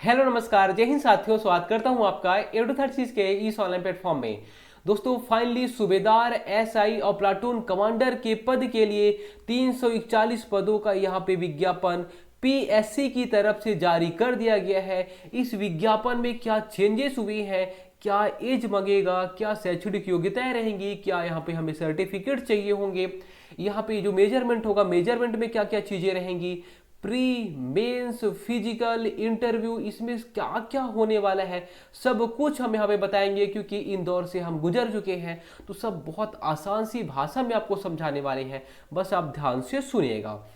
Hello नमस्कार, जय हिंद साथियों। स्वागत करता हूं आपका एडुथर्सिस के इस ऑनलाइन प्लेटफॉर्म में। दोस्तों फाइनली सूबेदार, एसआई और प्लाटून कमांडर के पद के लिए 341 पदों का यहां पे विज्ञापन पीएससी की तरफ से जारी कर दिया गया है। इस विज्ञापन में क्या चेंजेस हुए हैं, क्या एज मांगेगा, क्या शैक्षणिक योग्यताएं रहेंगी, क्या यहाँ पे हमें सर्टिफिकेट चाहिए होंगे, यहाँ पे जो मेजरमेंट होगा मेजरमेंट में क्या क्या चीजें रहेंगी, प्री मेंस फिजिकल इंटरव्यू, इसमें क्या क्या होने वाला है, सब कुछ हम यहाँ पे बताएंगे क्योंकि इन दौर से हम गुजर चुके हैं। तो सब बहुत आसान सी भाषा में आपको समझाने वाले हैं, बस आप ध्यान से सुनिएगा।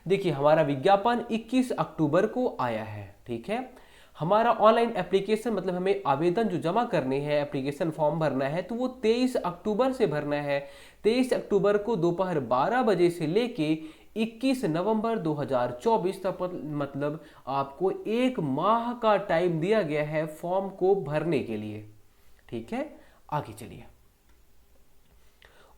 देखिए हमारा विज्ञापन 21 अक्टूबर को आया है, ठीक है। हमारा ऑनलाइन एप्लीकेशन मतलब हमें आवेदन जो जमा करने हैं, एप्लीकेशन फॉर्म भरना है, तो वो 23 अक्टूबर से भरना है। 23 अक्टूबर को दोपहर 12 बजे से लेके 21 नवंबर 2024 तक, मतलब आपको एक माह का टाइम दिया गया है फॉर्म को भरने के लिए, ठीक है। आगे चलिए।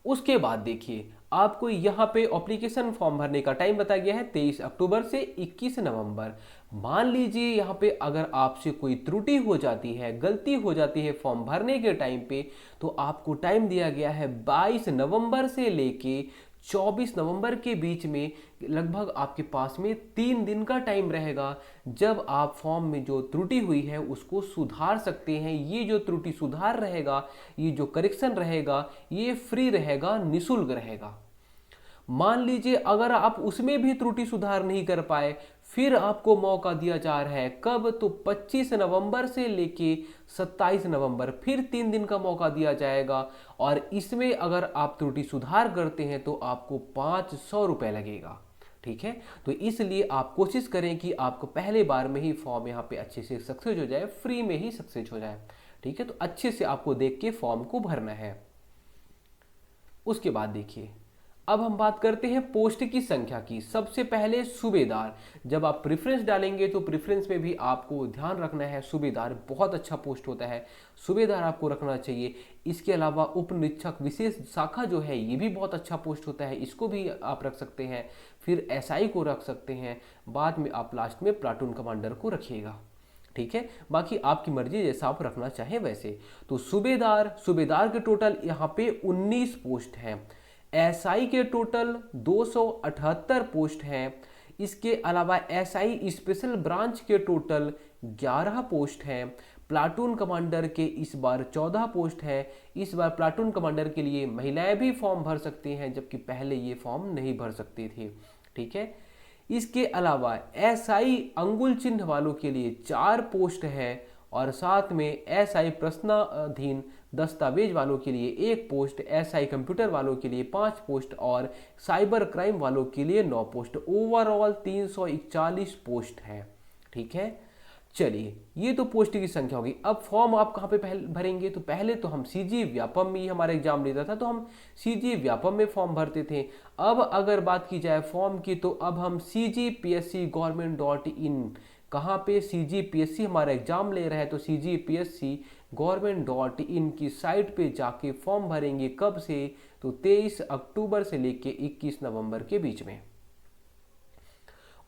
उसके बाद देखिए आपको यहाँ पे एप्लीकेशन फॉर्म भरने का टाइम बताया गया है 23 अक्टूबर से 21 नवंबर। मान लीजिए यहाँ पे अगर आपसे कोई त्रुटि हो जाती है, गलती हो जाती है फॉर्म भरने के टाइम पे, तो आपको टाइम दिया गया है 22 नवंबर से लेके 24 नवंबर के बीच में। लगभग आपके पास में 3 दिन का टाइम रहेगा, जब आप फॉर्म में जो त्रुटि हुई है उसको सुधार सकते हैं। ये जो त्रुटि सुधार रहेगा, ये जो करेक्शन रहेगा, ये फ्री रहेगा, निशुल्क रहेगा। मान लीजिए अगर आप उसमें भी त्रुटि सुधार नहीं कर पाए, फिर आपको मौका दिया जा रहा है कब, तो 25 नवंबर से लेके 27 नवंबर, फिर 3 दिन का मौका दिया जाएगा। और इसमें अगर आप त्रुटि सुधार करते हैं तो आपको 500 रुपये लगेगा, ठीक है। तो इसलिए आप कोशिश करें कि आपको पहले बार में ही फॉर्म यहाँ पे अच्छे से सक्सेस हो जाए, फ्री में ही सक्सेस हो जाए, ठीक है। तो अच्छे से आपको देख के फॉर्म को भरना है। उसके बाद देखिए अब हम बात करते हैं पोस्ट की संख्या की। सबसे पहले सूबेदार, जब आप प्रेफरेंस डालेंगे तो प्रेफरेंस में भी आपको ध्यान रखना है, सूबेदार बहुत अच्छा पोस्ट होता है, सूबेदार आपको रखना चाहिए। इसके अलावा उप निरीक्षक विशेष शाखा जो है ये भी बहुत अच्छा पोस्ट होता है, इसको भी आप रख सकते हैं। फिर एसआई को रख सकते हैं, बाद में आप लास्ट में प्लाटून कमांडर को रखिएगा, ठीक है। बाकी आपकी मर्जी, जैसा आप रखना चाहें वैसे। तो सूबेदार, सूबेदार के टोटल यहाँ पे 19 पोस्ट हैं। एसआई के टोटल 278 पोस्ट हैं। इसके अलावा एसआई स्पेशल ब्रांच के टोटल 11 पोस्ट हैं। प्लाटून कमांडर के इस बार 14 पोस्ट है। इस बार प्लाटून कमांडर के लिए महिलाएं भी फॉर्म भर सकती हैं, जबकि पहले ये फॉर्म नहीं भर सकती थी, ठीक है। इसके अलावा एसआई अंगुल चिन्ह वालों के लिए 4 पोस्ट है, और साथ में एसआई प्रश्नाधीन दस्तावेज वालों के लिए 1 पोस्ट, एसआई कंप्यूटर वालों के लिए 5 पोस्ट और साइबर क्राइम वालों के लिए 9 पोस्ट। ओवरऑल 341 पोस्ट है, ठीक है। चलिए ये तो पोस्ट की संख्या होगी। अब फॉर्म आप कहाँ पे पहले भरेंगे, तो पहले तो हम सीजी व्यापम में ही हमारा एग्जाम लेता था, तो हम सीजी व्यापम में फॉर्म भरते थे। अब अगर बात की जाए फॉर्म की, तो अब हम cgpsc.government.in, कहाँ पे cgpsc हमारा एग्जाम ले रहा है, तो cgpsc.government.in की साइट पे जाके फॉर्म भरेंगे। कब से, तो 23 अक्टूबर से लेके 21 नवंबर के बीच में।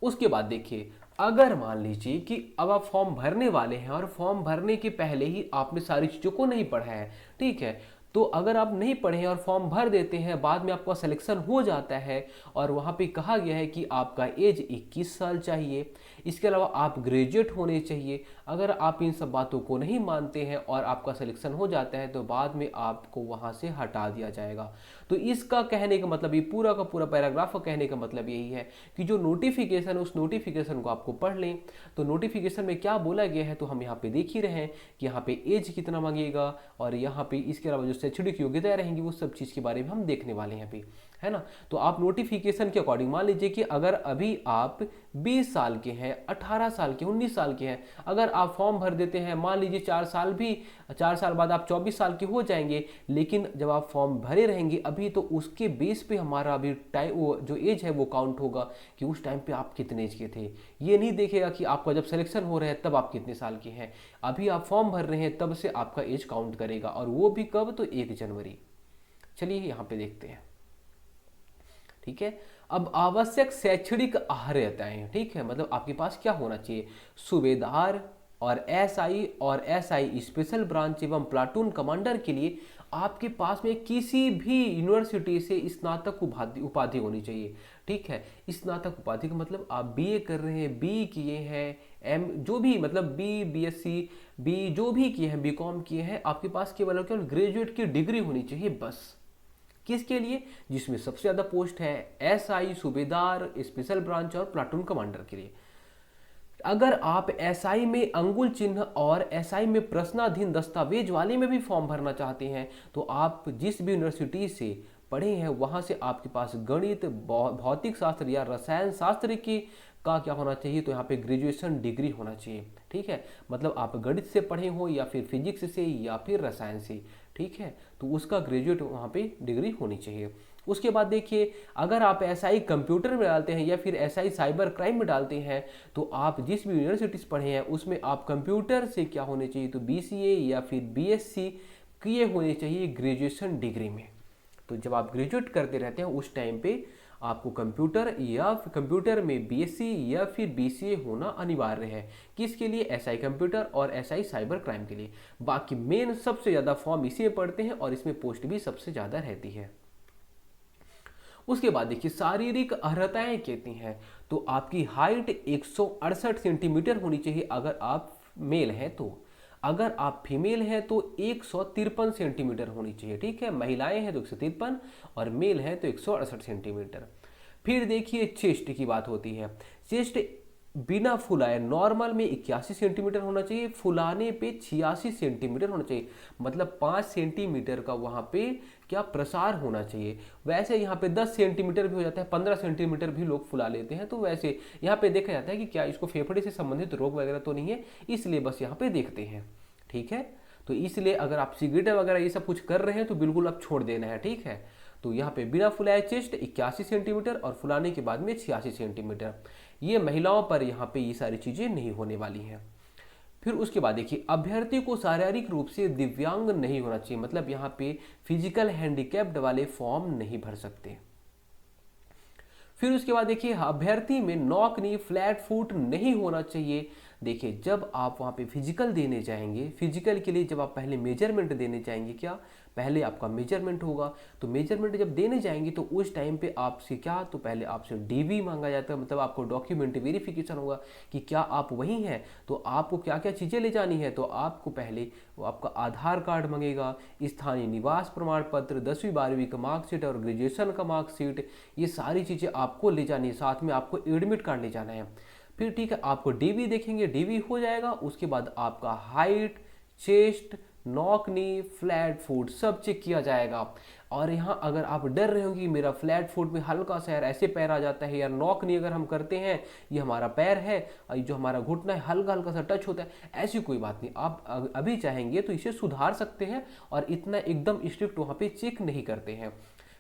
उसके बाद देखिए अगर मान लीजिए कि अब आप फॉर्म भरने वाले हैं और फॉर्म भरने के पहले ही आपने सारी चीज़ों को नहीं पढ़ा है, ठीक है, तो अगर आप नहीं पढ़े और फॉर्म भर देते हैं, बाद में आपका सिलेक्शन हो जाता है और वहाँ पे कहा गया है कि आपका एज 21 साल चाहिए, इसके अलावा आप ग्रेजुएट होने चाहिए। अगर आप इन सब बातों को नहीं मानते हैं और आपका सिलेक्शन हो जाता है, तो बाद में आपको वहाँ से हटा दिया जाएगा। तो इसका कहने का मतलब, ये पूरा का पूरा पैराग्राफ का कहने का मतलब यही है कि जो नोटिफिकेशन, उस नोटिफिकेशन को आपको पढ़ लें। तो नोटिफिकेशन में क्या बोला गया है, तो हम यहाँ पे देख ही रहे हैं कि यहाँ पे एज कितना मांगेगा, और यहाँ पे इसके अलावा जो शैक्षणिक योग्यताएं रहेंगी वो सब चीज़ के बारे में हम देखने वाले हैं यहाँ पे, है ना। तो आप नोटिफिकेशन के अकॉर्डिंग मान लीजिए कि अगर अभी आप 20 साल के हैं, 18 साल के, 19 साल के हैं, अगर आप फॉर्म भर देते हैं, मान लीजिए 4 साल बाद आप 24 साल के हो जाएंगे, लेकिन जब आप फॉर्म भरे रहेंगे अभी, तो उसके बेस पे हमारा अभी टाइम, वो जो एज है वो काउंट होगा कि उस टाइम पे आप कितने एज के थे। ये नहीं देखेगा कि आपका जब सिलेक्शन हो रहा है तब आप कितने साल के हैं, अभी आप फॉर्म भर रहे हैं तब से आपका एज काउंट करेगा, और वो भी कब, तो 1 जनवरी। चलिए यहाँ पे देखते हैं, ठीक है। अब आवश्यक शैक्षणिक अर्हताएं, ठीक है, मतलब आपके पास क्या होना चाहिए, सूबेदार और एसआई और एसआई स्पेशल ब्रांच एवं प्लाटून कमांडर के लिए आपके पास में किसी भी यूनिवर्सिटी से स्नातक उपाधि होनी चाहिए। ठीक है, स्नातक उपाधि का मतलब आप बीए कर रहे हैं, बी किए हैं, एम जो भी मतलब बी, बीएससी, बी जो भी किए हैं, बीकॉम किए हैं, आपके पास केवल केवल ग्रेजुएट की डिग्री होनी चाहिए बस। किसके लिए? जिसमें सबसे ज़्यादा पोस्ट है एसआई, सूबेदार, स्पेशल ब्रांच और प्लाटून कमांडर के लिए। अगर आप एसआई में अंगुल चिन्ह और एसआई में प्रश्नाधीन दस्तावेज वाले में भी फॉर्म भरना चाहते हैं तो आप जिस भी यूनिवर्सिटी से पढ़े हैं वहाँ से आपके पास गणित, भौतिक शास्त्र या रसायन शास्त्र की का क्या होना चाहिए, तो यहाँ पे ग्रेजुएशन डिग्री होना चाहिए। ठीक है, मतलब आप गणित से पढ़े हो या फिर फिजिक्स से या फिर रसायन से, ठीक है, तो उसका ग्रेजुएट वहाँ पे डिग्री होनी चाहिए। उसके बाद देखिए, अगर आप एसआई कंप्यूटर में डालते हैं या फिर एसआई साइबर क्राइम में डालते हैं तो आप जिस भी यूनिवर्सिटीज़ पढ़े हैं उसमें आप कंप्यूटर से क्या होने चाहिए, तो बीसीए या फिर बीएससी किए होने चाहिए ग्रेजुएशन डिग्री में। तो जब आप ग्रेजुएट करते रहते हैं उस टाइम पे आपको कंप्यूटर में बीएससी या फिर बीसीए होना अनिवार्य है। किसके लिए? एसआई कंप्यूटर और एसआई साइबर क्राइम के लिए। बाकी मेन सबसे ज़्यादा फॉर्म इसी में पढ़ते हैं और इसमें पोस्ट भी सबसे ज़्यादा रहती है। उसके बाद देखिए, शारीरिक अर्हताएं कहती हैं तो आपकी हाइट 168 सेंटीमीटर होनी चाहिए अगर आप मेल हैं तो। अगर आप फीमेल हैं तो 153 सेंटीमीटर होनी चाहिए। ठीक है, महिलाएं हैं तो 153 और मेल हैं तो 168 सेंटीमीटर। फिर देखिए, चेस्ट की बात होती है। चेस्ट बिना फुलाए नॉर्मल में 81 सेंटीमीटर होना चाहिए, फुलाने पे 86 सेंटीमीटर होना चाहिए, मतलब 5 सेंटीमीटर का वहाँ पे क्या प्रसार होना चाहिए। वैसे यहाँ पे 10 सेंटीमीटर भी हो जाता है, 15 सेंटीमीटर भी लोग फुला लेते हैं। तो वैसे यहाँ पे देखा जाता है कि क्या इसको फेफड़े से संबंधित रोग वगैरह तो नहीं है, इसलिए बस यहाँ पे देखते हैं। ठीक है, तो इसलिए अगर आप सिगरेट वगैरह ये सब कुछ कर रहे हैं तो बिल्कुल आप छोड़ देना है। ठीक है, तो यहाँ पे बिना फुलाए चेस्ट 81 सेंटीमीटर और फुलाने के बाद में 86 सेंटीमीटर। ये महिलाओं पर यहाँ पे ये सारी चीज़ें नहीं होने वाली हैं। फिर उसके बाद देखिए, अभ्यर्थी को शारीरिक रूप से दिव्यांग नहीं होना चाहिए, मतलब यहाँ पे फिजिकल हैंडीकैप्ड वाले फॉर्म नहीं भर सकते। फिर उसके बाद देखिए, अभ्यर्थी में नॉक नी, फ्लैट फुट नहीं होना चाहिए। देखिए, जब आप वहाँ पे फिजिकल देने जाएंगे, फिजिकल के लिए जब आप पहले मेजरमेंट देने जाएंगे, क्या पहले आपका मेजरमेंट होगा, तो मेजरमेंट जब देने जाएंगे तो उस टाइम पे आपसे क्या, तो पहले आपसे डीवी मांगा जाता है, मतलब आपको डॉक्यूमेंट वेरिफिकेशन होगा कि क्या आप वही हैं। तो आपको क्या क्या चीज़ें ले जानी है, तो आपको पहले आपका आधार कार्ड मांगेगा, स्थानीय निवास प्रमाण पत्र, 10वीं 12वीं का मार्कशीट और ग्रेजुएशन का मार्कशीट, ये सारी चीज़ें आपको ले जानी है। साथ में आपको एडमिट कार्ड ले जाना है। फिर ठीक है, आपको डीवी देखेंगे, डीवी हो जाएगा। उसके बाद आपका height, chest, knock knee, flat foot सब चेक किया जाएगा। और यहाँ अगर आप डर रहे हो कि मेरा फ्लैट फुट में हल्का सा यार ऐसे पैर आ जाता है, या नॉक नी अगर हम करते हैं ये हमारा पैर है और जो हमारा घुटना है हल्का हल्का सा टच होता है, ऐसी कोई बात नहीं। आप अभी चाहेंगे तो इसे सुधार सकते हैं और इतना एकदम स्ट्रिक्ट वहाँ पे चेक नहीं करते हैं।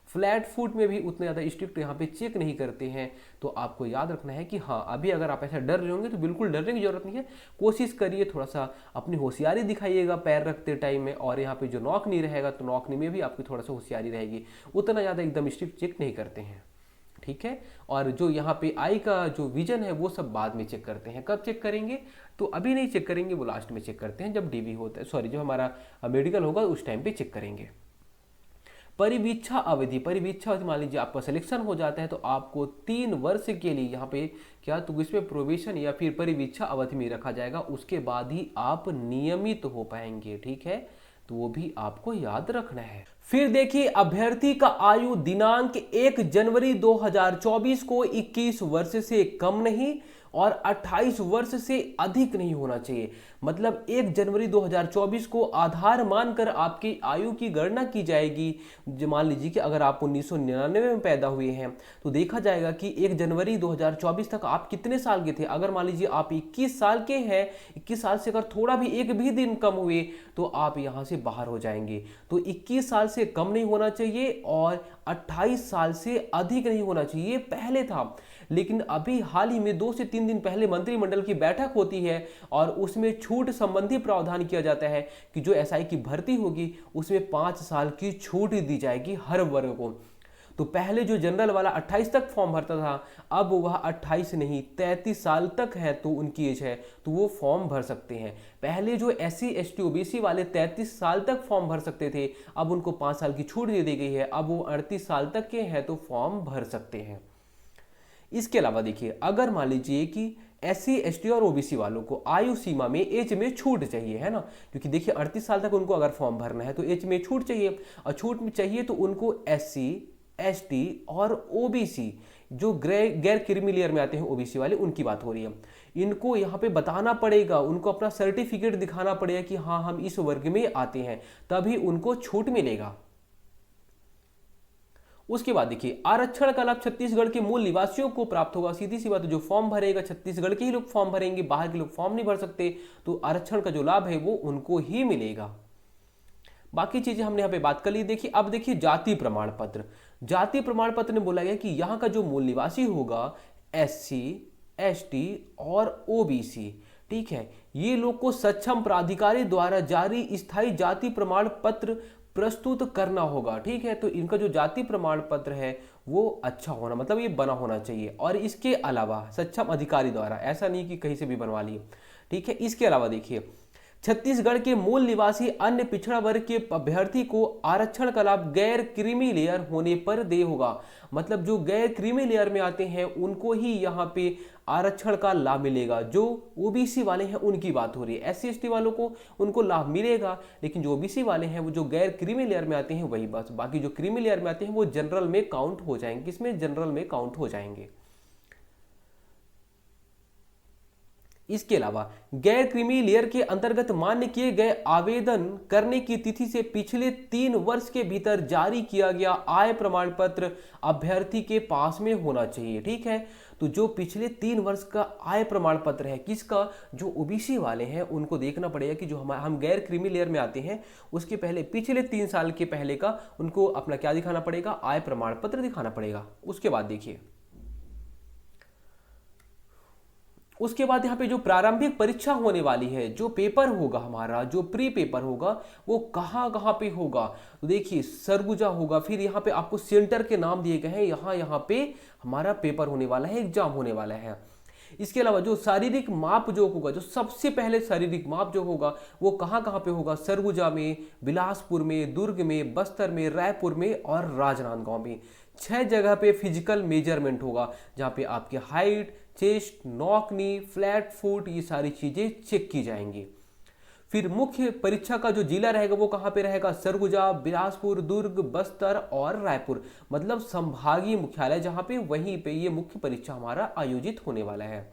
फ्लैट फुट में भी उतने ज़्यादा स्ट्रिक्ट यहाँ पे चेक नहीं करते हैं। तो आपको याद रखना है कि हाँ, अभी अगर आप ऐसा डर रहे होंगे तो बिल्कुल डरने की जरूरत नहीं है। कोशिश करिए, थोड़ा सा अपनी होशियारी दिखाइएगा पैर रखते टाइम में। और यहाँ पे जो नॉक नहीं रहेगा तो नॉक नहीं में भी आपकी थोड़ा सा होशियारी रहेगी। उतना ज़्यादा एकदम स्ट्रिक्ट चेक नहीं करते हैं। ठीक है, और जो यहाँ पे आई का जो विजन है वो सब बाद में चेक करते हैं। कब चेक करेंगे, तो अभी नहीं चेक करेंगे, वो लास्ट में चेक करते हैं जब डीवी होता है, सॉरी जब हमारा मेडिकल होगा उस टाइम पे चेक करेंगे। परिवीक्षा अवधि, परिवीक्षा अवधि मान लीजिए आपका सिलेक्शन हो जाता है तो आपको 3 वर्ष के लिए यहाँ पे क्या, तो इसमें प्रोबेशन या फिर परिवीक्षा अवधि में रखा जाएगा। उसके बाद ही आप नियमित हो पाएंगे। ठीक है, तो वो भी आपको याद रखना है। फिर देखिए, अभ्यर्थी का आयु दिनांक 1 जनवरी 2024 को 21 वर्ष से कम नहीं और 28 वर्ष से अधिक नहीं होना चाहिए। मतलब 1 जनवरी 2024 को आधार मानकर आपकी आयु की गणना की जाएगी। मान लीजिए कि अगर आप 1999 में पैदा हुए हैं तो देखा जाएगा कि 1 जनवरी 2024 तक आप कितने साल के थे। अगर मान लीजिए आप 21 साल के हैं, 21 साल से अगर थोड़ा भी एक भी दिन कम हुए तो आप यहाँ से बाहर हो जाएंगे। तो 21 साल से कम नहीं होना चाहिए और 28 साल से अधिक नहीं होना चाहिए। ये पहले था, लेकिन अभी हाल ही में 2 से 3 दिन पहले मंत्रिमंडल की बैठक होती है और उसमें छूट संबंधी प्रावधान किया जाता है कि जो एसआई की भर्ती होगी उसमें 5 साल की छूट दी जाएगी हर वर्ग को। तो पहले जो जनरल वाला 28 तक फॉर्म भरता था, अब वह 28 नहीं 33 साल तक है तो उनकी एज है तो वो फॉर्म भर सकते हैं। पहले जो SC ST OBC वाले 33 साल तक फॉर्म भर सकते थे, अब उनको 5 साल की छूट दे दी गई है, अब वो 38 साल तक के हैं तो फॉर्म भर सकते हैं। इसके अलावा देखिए, अगर मान लीजिए कि SC ST और OBC वालों को आयु सीमा में एज में छूट चाहिए, है ना, क्योंकि देखिए 38 साल तक उनको अगर फॉर्म भरना है तो एज में छूट चाहिए, और छूट में चाहिए तो उनको SC ST और OBC जो गैर क्रीमी लेयर में आते हैं OBC वाले, उनकी बात हो रही है, इनको यहाँ पे बताना पड़ेगा, उनको अपना सर्टिफिकेट दिखाना पड़ेगा कि हाँ हम इस वर्ग में आते हैं, तभी उनको छूट मिलेगा। उसके बाद देखिए, आरक्षण का लाभ छत्तीसगढ़ के मूल निवासियों को प्राप्त होगा। सीधी सी बात, जो फॉर्म भरेगा छत्तीसगढ़ के ही लोग फॉर्म भरेंगे, बाहर के लोग फॉर्म नहीं भर सकते, तो आरक्षण का जो लाभ है वो उनको ही मिलेगा। बाकी चीजें हमने यहाँ पे बात कर ली। देखिए अब देखिए जाति प्रमाण पत्र। जाति प्रमाण पत्र ने बोला गया कि यहाँ का जो मूल निवासी होगा SC ST और OBC, ठीक है, ये लोग को सक्षम प्राधिकारी द्वारा जारी स्थायी जाति प्रमाण पत्र प्रस्तुत करना होगा। ठीक है, तो इनका जो जाति प्रमाण पत्र है वो अच्छा होना, मतलब ये बना होना चाहिए, और इसके अलावा सक्षम अधिकारी द्वारा, ऐसा नहीं कि कहीं से भी बनवा लिए। ठीक है, इसके अलावा देखिए, छत्तीसगढ़ के मूल निवासी अन्य पिछड़ा वर्ग के अभ्यर्थी को आरक्षण का लाभ गैर क्रीमी लेयर होने पर दे होगा। मतलब जो गैर क्रीमी लेयर में आते हैं उनको ही यहाँ पे आरक्षण का लाभ मिलेगा। जो OBC वाले हैं उनकी बात हो रही है, SC ST वालों को उनको लाभ मिलेगा, लेकिन जो OBC वाले हैं वो जो गैर क्रीमी लेयर में आते हैं वही बस, बाकी जो क्रीमी लेयर में आते हैं वो जनरल में काउंट हो जाएंगे। किसमें? जनरल में काउंट हो जाएंगे। इसके अलावा गैर क्रीमी लेयर के अंतर्गत मान्य किए गए आवेदन करने की तिथि से पिछले 3 वर्ष के भीतर जारी किया गया आय प्रमाण पत्र अभ्यर्थी के पास में होना चाहिए। ठीक है, तो जो पिछले 3 वर्ष का आय प्रमाण पत्र है किसका? जो OBC वाले हैं उनको देखना पड़ेगा कि जो हम गैर क्रीमी लेयर में आते हैं उसके पहले पिछले 3 साल के पहले का उनको अपना क्या दिखाना पड़ेगा? आय प्रमाण पत्र दिखाना पड़ेगा। उसके बाद देखिए, उसके बाद यहाँ पे जो प्रारंभिक परीक्षा होने वाली है, जो पेपर होगा हमारा, जो प्री पेपर होगा वो कहाँ पे होगा? तो देखिए सरगुजा होगा, फिर यहाँ पे आपको सेंटर के नाम दिए गए हैं, यहाँ पे हमारा पेपर होने वाला है, एग्जाम होने वाला है। इसके अलावा जो शारीरिक माप जो होगा, जो सबसे पहले शारीरिक माप जो होगा वो कहाँ पे होगा? सरगुजा में, बिलासपुर में, दुर्ग में, बस्तर में, रायपुर में और राजनांदगांव में। 6 जगह पे फिजिकल मेजरमेंट होगा, जहाँ पे आपके height, chest, knock knee, flat foot, ये सारी चीजें चेक की जाएंगी। फिर मुख्य परीक्षा का जो जिला रहेगा वो कहाँ पे रहेगा? सरगुजा, बिलासपुर, दुर्ग, बस्तर और रायपुर, मतलब संभागीय मुख्यालय जहाँ पे, वहीं पे ये मुख्य परीक्षा हमारा आयोजित होने वाला है।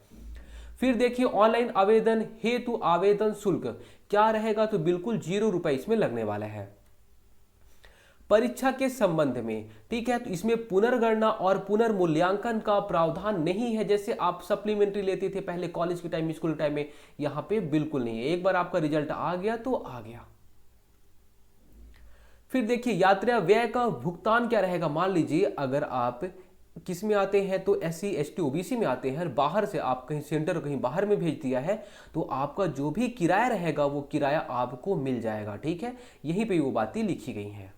फिर देखिए ऑनलाइन आवेदन हेतु आवेदन शुल्क क्या रहेगा? तो बिल्कुल 0 रुपए इसमें लगने वाला है। परीक्षा के संबंध में, ठीक है, तो इसमें पुनर्गणना और पुनर्मूल्यांकन का प्रावधान नहीं है, जैसे आप सप्लीमेंट्री लेते थे पहले कॉलेज के टाइम, स्कूल टाइम में, यहां पे बिल्कुल नहीं है। एक बार आपका रिजल्ट आ गया तो आ गया। फिर देखिए यात्रा व्यय का भुगतान क्या रहेगा? मान लीजिए अगर आप किस में आते हैं तो SC ST OBC में आते हैं, बाहर से आप कहीं सेंटर कहीं बाहर में भेज दिया है, तो आपका जो भी किराया रहेगा वो किराया आपको मिल जाएगा। ठीक है, यहीं पे वो बातें लिखी गई हैं।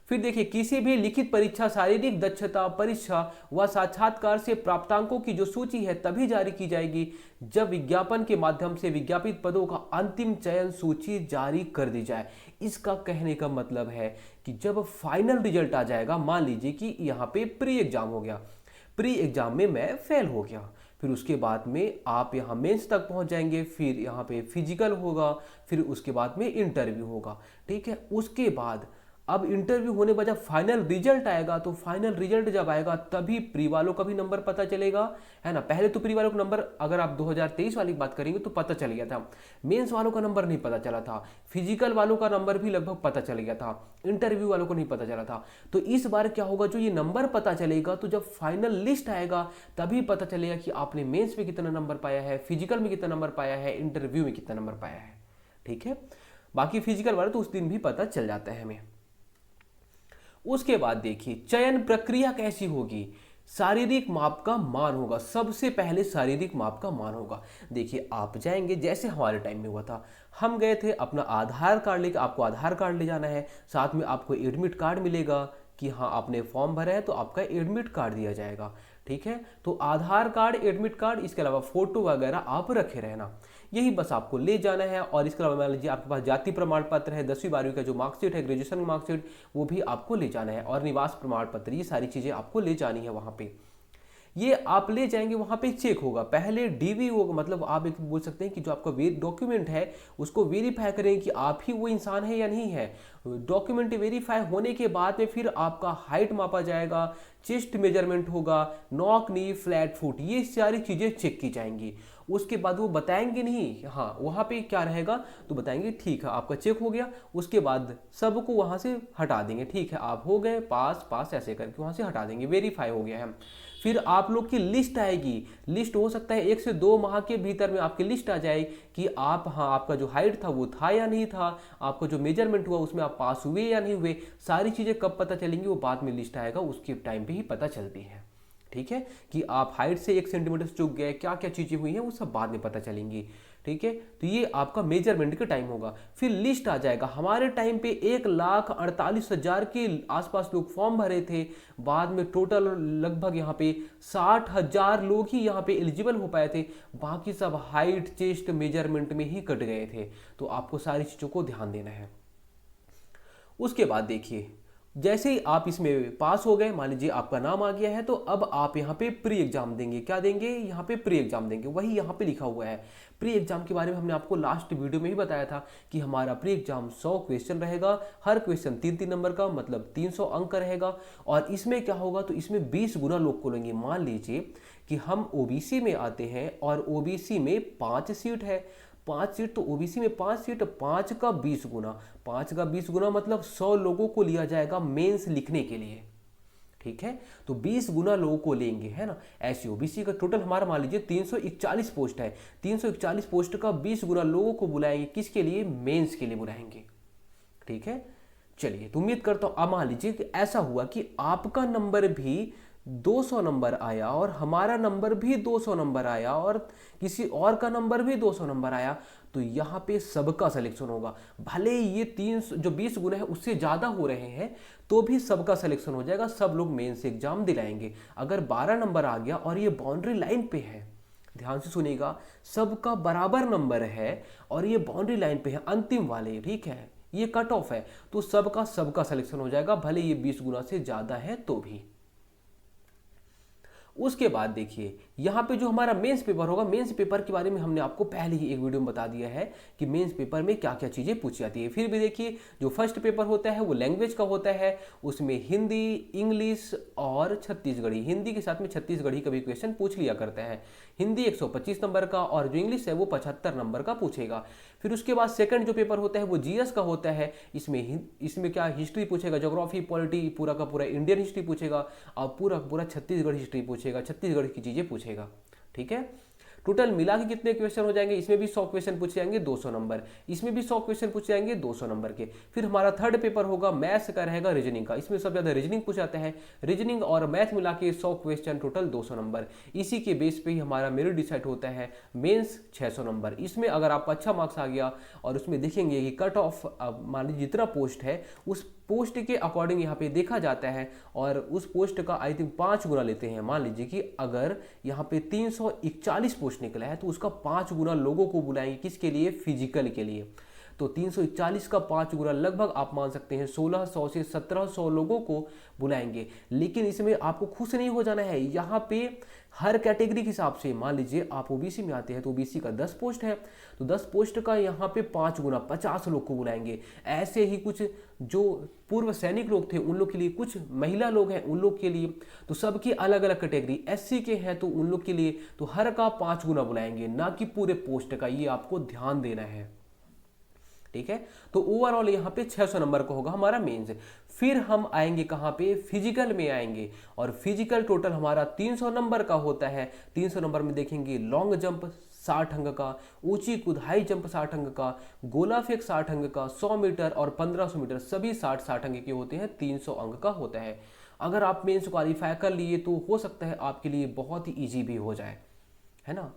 फिर देखिए किसी भी लिखित परीक्षा, शारीरिक दक्षता परीक्षा व साक्षात्कार से प्राप्तांकों की जो सूची है तभी जारी की जाएगी जब विज्ञापन के माध्यम से विज्ञापित पदों का अंतिम चयन सूची जारी कर दी जाए। इसका कहने का मतलब है कि जब फाइनल रिजल्ट आ जाएगा, मान लीजिए कि यहाँ पे प्री एग्जाम हो गया, प्री एग्जाम में मैं फेल हो गया, फिर उसके बाद में आप यहाँ मेंस तक पहुँच जाएंगे, फिर यहाँ पे फिजिकल होगा, फिर उसके बाद में इंटरव्यू होगा। ठीक है, उसके बाद अब इंटरव्यू होने के बाद जब फाइनल रिजल्ट आएगा, तो फाइनल रिजल्ट जब आएगा तभी प्री वालों का भी नंबर पता चलेगा, है ना। पहले तो प्री वालों का नंबर, अगर आप 2023 वाली बात करेंगे तो पता चल गया था, मेंस वालों का नंबर नहीं पता चला था, फिजिकल वालों का नंबर भी लगभग पता चल गया था, इंटरव्यू वालों को नहीं पता चला था। तो इस बार क्या होगा, जो ये नंबर पता चलेगा तो जब फाइनल लिस्ट आएगा तभी पता चलेगा कि आपने मेंस में कितना नंबर पाया है, फिजिकल में कितना नंबर पाया है, इंटरव्यू में कितना नंबर पाया है। ठीक है, बाकी फिजिकल वाले तो उस दिन भी पता चल जाता है हमें। उसके बाद देखिए चयन प्रक्रिया कैसी होगी? शारीरिक माप का मान होगा, सबसे पहले शारीरिक माप का मान होगा। देखिए आप जाएंगे, जैसे हमारे टाइम में हुआ था, हम गए थे अपना आधार कार्ड लेकर, आपको आधार कार्ड ले जाना है, साथ में आपको एडमिट कार्ड मिलेगा, कि हाँ आपने फॉर्म भरा है तो आपका एडमिट कार्ड दिया जाएगा। ठीक है, तो आधार कार्ड, एडमिट कार्ड, इसके अलावा फोटो वगैरह आप रखे रहना, यही बस आपको ले जाना है। और इसके अलावा मान लीजिए आपके पास जाति प्रमाण पत्र है, 10वीं 12वीं का जो मार्कशीट है, ग्रेजुएशन की मार्कशीट, वो भी आपको ले जाना है, और निवास प्रमाण पत्र, ये सारी चीज़ें आपको ले जानी है वहाँ पे। ये आप ले जाएंगे, वहाँ पे चेक होगा, पहले डीवी होगा, मतलब आप एक बोल सकते हैं कि जो आपका डॉक्यूमेंट है उसको वेरीफाई करें कि आप ही वो इंसान है या नहीं है। डॉक्यूमेंट वेरीफाई होने के बाद में फिर आपका हाइट मापा जाएगा, चेस्ट मेजरमेंट होगा, नॉक नी, फ्लैट फुट, ये सारी चीज़ें चेक की जाएंगी। उसके बाद वो बताएंगे नहीं, हाँ वहाँ पे क्या रहेगा, तो बताएंगे ठीक है आपका चेक हो गया, उसके बाद सबको वहाँ से हटा देंगे, ठीक है आप हो गए पास, पास ऐसे करके वहाँ से हटा देंगे, वेरीफाई हो गया है। फिर आप लोग की लिस्ट आएगी, लिस्ट हो सकता है 1 से 2 माह के भीतर में आपकी लिस्ट आ जाए कि आप, हाँ आपका जो हाइट था वो था या नहीं था, आपका जो मेजरमेंट हुआ उसमें आप पास हुए या नहीं हुए, सारी चीज़ें कब पता चलेंगी, वो बाद में लिस्ट आएगा उसके टाइम पे ही पता चलती है। ठीक है, कि आप हाइट से 1 सेंटीमीटर चूक गए, क्या क्या चीज़ें हुई हैं वो सब बाद में पता चलेंगी। ठीक है, तो ये आपका मेजरमेंट का टाइम होगा। फिर लिस्ट आ जाएगा, हमारे टाइम पे 1,48,000 के आसपास लोग फॉर्म भरे थे, बाद में टोटल लगभग यहाँ पे 60,000 लोग ही यहाँ पे एलिजिबल हो पाए थे, बाकी सब हाइट चेस्ट मेजरमेंट में ही कट गए थे। तो आपको सारी चीज़ों को ध्यान देना है। उसके बाद देखिए, जैसे ही आप इसमें पास हो गए, मान लीजिए आपका नाम आ गया है, तो अब आप यहाँ पे प्री एग्जाम देंगे, क्या देंगे, यहाँ पे प्री एग्जाम देंगे, वही यहाँ पे लिखा हुआ है। प्री एग्जाम के बारे में हमने आपको लास्ट वीडियो में ही बताया था कि हमारा प्री एग्जाम 100 क्वेश्चन रहेगा, हर क्वेश्चन 3-3 नंबर का, मतलब 300 अंक का रहेगा। और इसमें क्या होगा, तो इसमें 20 गुना लोग को लेंगे। मान लीजिए कि हम ओबीसी में आते हैं और ओबीसी में 5 सीट है, 5 सीट, तो ओबीसी में 5 सीट, 5 का 20 गुना, 5 का 20 गुना मतलब 100 लोगों को लिया जाएगा मेंस लिखने के लिए। ठीक है, तो 20 गुना लोगों को लेंगे, है ना। ऐसे ओबीसी का टोटल हमारा मान लीजिए 341 पोस्ट है, 341 पोस्ट का 20 गुना लोगों को बुलाएंगे, किसके लिए, मेंस के लिए बुलाएंगे। ठीक है, चलिए, तो उम्मीद करता हूं, अब मान लीजिए कि ऐसा हुआ कि आपका नंबर भी 200 नंबर आया और हमारा नंबर भी 200 नंबर आया और किसी और का नंबर भी 200 नंबर आया, तो यहाँ पे सबका सिलेक्शन होगा। भले ये 300 जो 20 गुना है उससे ज़्यादा हो रहे हैं, तो भी सबका सिलेक्शन हो जाएगा, सब लोग मेंस एग्जाम दिलाएंगे। अगर 12 नंबर आ गया और ये बाउंड्री लाइन पे है, ध्यान से सुनिएगा, सबका बराबर नंबर है और ये बाउंड्री लाइन पे है, अंतिम वाले, ठीक है, ये कट ऑफ है, तो सबका सिलेक्शन हो जाएगा, भले ये 20 गुना से ज़्यादा है तो भी। उसके बाद देखिए, यहाँ पे जो हमारा मेंस पेपर होगा, मेंस पेपर के बारे में हमने आपको पहले ही एक वीडियो में बता दिया है कि मेंस पेपर में क्या क्या चीज़ें पूछी जाती है। फिर भी देखिए, जो फर्स्ट पेपर होता है वो लैंग्वेज का होता है, उसमें हिंदी, इंग्लिश और छत्तीसगढ़ी, हिंदी के साथ में छत्तीसगढ़ी का भी क्वेश्चन पूछ लिया करता है। हिंदी 125 नंबर का और जो इंग्लिश है वो 75 नंबर का पूछेगा। फिर उसके बाद सेकंड जो पेपर होता है वो जीएस का होता है, इसमें क्या हिस्ट्री पूछेगा, ज्योग्राफी, पॉलिटी, पूरा का पूरा इंडियन हिस्ट्री पूछेगा और पूरा का पूरा छत्तीसगढ़ हिस्ट्री पूछेगा, छत्तीसगढ़ की चीज़ें पूछेगा। ठीक है, टोटल मिला के कितने क्वेश्चन हो जाएंगे, इसमें भी 100 क्वेश्चन पूछे जाएंगे 200 नंबर, इसमें भी 100 क्वेश्चन पूछे जाएंगे 200 नंबर के। फिर हमारा थर्ड पेपर होगा मैथ्स का, रहेगा रीजनिंग का, इसमें सबसे ज़्यादा रीजनिंग पूछा जाता है, रीजनिंग और मैथ मिला के 100 क्वेश्चन, टोटल 200 नंबर। इसी के बेस पे ही हमारा मेरिट डिसाइड होता है, मेंस 600 नंबर। इसमें अगर आपका अच्छा मार्क्स आ गया और उसमें देखेंगे कि कट ऑफ मान लीजिए जितना पोस्ट है उस पोस्ट के अकॉर्डिंग यहाँ पे देखा जाता है और उस पोस्ट का आई थिंक 5 गुना लेते हैं। मान लीजिए कि अगर यहाँ पे 341 पोस्ट निकला है तो उसका 5 गुना लोगों को बुलाएंगे, किसके लिए, फिजिकल के लिए। तो 341 का 5 गुना लगभग आप मान सकते हैं 1600 से 1700 लोगों को बुलाएंगे। लेकिन इसमें आपको खुश नहीं हो जाना है, यहाँ पे हर कैटेगरी के हिसाब से, मान लीजिए आप ओबीसी में आते हैं तो ओबीसी का 10 पोस्ट है, तो 10 पोस्ट का यहाँ पे 5 गुना 50 लोग को बुलाएंगे। ऐसे ही कुछ जो पूर्व सैनिक लोग थे उन लोग के लिए, कुछ महिला लोग हैं उन लोग के लिए, तो सबकी अलग अलग कैटेगरी, एससी के हैं तो उन लोग के लिए तो हर का 5 गुना बुलाएंगे, ना कि पूरे पोस्ट का, ये आपको ध्यान देना है। ठीक है, तो ओवरऑल यहाँ पे 600 नंबर का होगा हमारा मेंस। फिर हम आएंगे कहाँ पे, फिजिकल में आएंगे और फिजिकल टोटल हमारा 300 नंबर का होता है। 300 नंबर में देखेंगे लॉन्ग जंप 60 अंक का, ऊंची कूद हाई जंप 60 अंक का, गोला फेंक 60 अंक का, 100 मीटर और 1500 मीटर सभी 60 अंक के होते हैं, 300 अंक का होता है। अगर आप मेंस क्वालिफाई कर लिए तो हो सकता है आपके लिए बहुत ही ईजी भी हो जाए, है ना।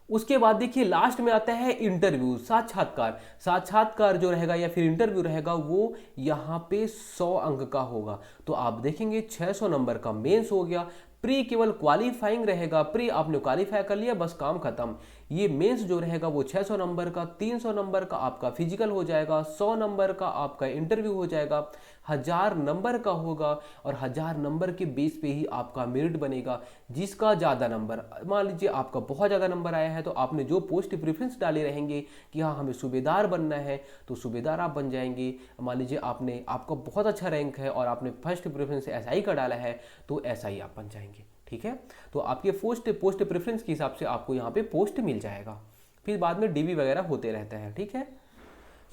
उसके बाद देखिए लास्ट में आता है इंटरव्यू, साक्षात्कार। साक्षात्कार जो रहेगा या फिर इंटरव्यू रहेगा वो यहाँ पे 100 अंक का होगा। तो आप देखेंगे 600 नंबर का मेंस हो गया, प्री केवल क्वालिफाइंग रहेगा, प्री आपने क्वालिफाई कर लिया बस काम खत्म। ये मेंस जो रहेगा वो 600 नंबर का, 300 नंबर का आपका फिजिकल हो जाएगा, 100 नंबर का आपका इंटरव्यू हो जाएगा, 1000 नंबर का होगा और 1000 नंबर के बेस पे ही आपका मेरिट बनेगा। जिसका ज़्यादा नंबर, मान लीजिए आपका बहुत ज़्यादा नंबर आया है तो आपने जो पोस्ट प्रेफरेंस डाले रहेंगे कि हाँ हमें सूबेदार बनना है तो सूबेदार आप बन जाएंगे। मान लीजिए आपका बहुत अच्छा रैंक है और आपने फर्स्ट प्रेफरेंस एसआई का डाला है तो एसआई आप बन जाएंगे। ठीक है, तो आपके पोस्ट प्रेफरेंस के हिसाब से आपको यहाँ पे पोस्ट मिल जाएगा, फिर बाद में डीवी वगैरह होते रहते हैं। ठीक है,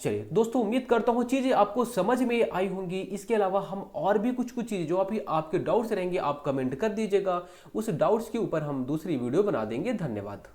चलिए दोस्तों, उम्मीद करता हूँ चीज़ें आपको समझ में आई होंगी। इसके अलावा हम और भी कुछ चीज़ें जो अभी आपके डाउट्स रहेंगे आप कमेंट कर दीजिएगा, उस डाउट्स के ऊपर हम दूसरी वीडियो बना देंगे। धन्यवाद।